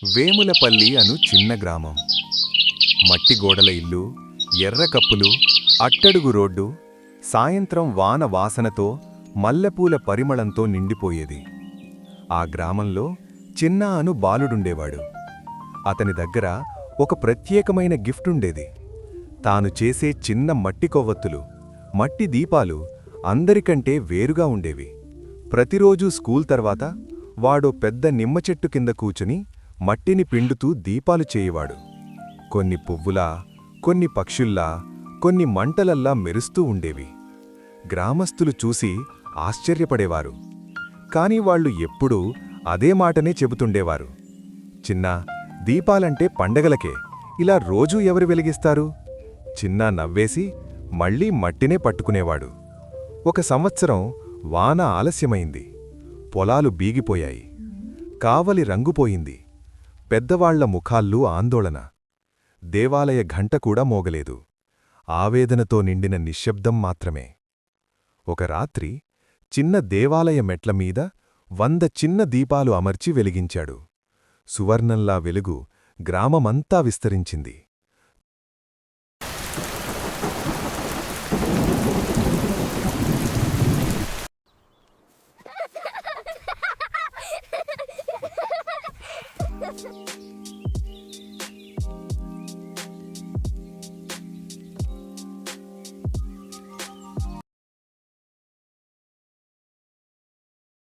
వేములపల్లి అను చిన్న గ్రామం. మట్టి గోడల ఇల్లు, ఎర్ర కప్పులు, అట్టడుగు రోడ్డు, సాయంత్రం వాన వాసనతో, మల్లెపూల పరిమళంతో నిండిపోయేది. ఆ గ్రామంలో చిన్న అను బాలుడుండేవాడు. అతని దగ్గర ఒక ప్రత్యేకమైన గిఫ్టుండేది. తాను చేసే చిన్న మట్టి కొవ్వొత్తులు, మట్టి దీపాలు అందరికంటే వేరుగా ఉండేవి. ప్రతిరోజూ స్కూల్ తర్వాత వాడో పెద్ద నిమ్మ చెట్టు కింద కూచుని మట్టిని పిండుతూ దీపాలు చేయవాడు. కొన్ని పువ్వులా, కొన్ని పక్షుల్లా, కొన్ని మంటలల్లా మెరుస్తూ ఉండేవి. గ్రామస్తులు చూసి ఆశ్చర్యపడేవారు. కాని వాళ్లు ఎప్పుడూ అదే మాటనే చెబుతుండేవారు. చిన్నా, దీపాలంటే పండగలకే, ఇలా రోజూ ఎవరు వెలిగిస్తారు? చిన్నా నవ్వేసి మళ్లీ మట్టినే పట్టుకునేవాడు. ఒక సంవత్సరం వాన ఆలస్యమైంది. పొలాలు బీగిపోయాయి. కావలి రంగుపోయింది. పెద్దవాళ్ల ముఖాల్లో ఆందోళన. దేవాలయ ఘంట కూడా మోగలేదు. ఆవేదనతో నిండిన నిశ్శబ్దం మాత్రమే. ఒక రాత్రి చిన్న దేవాలయ మెట్లమీద 100 చిన్న దీపాలు అమర్చి వెలిగించాడు. సువర్ణంలా వెలుగు గ్రామమంతా విస్తరించింది.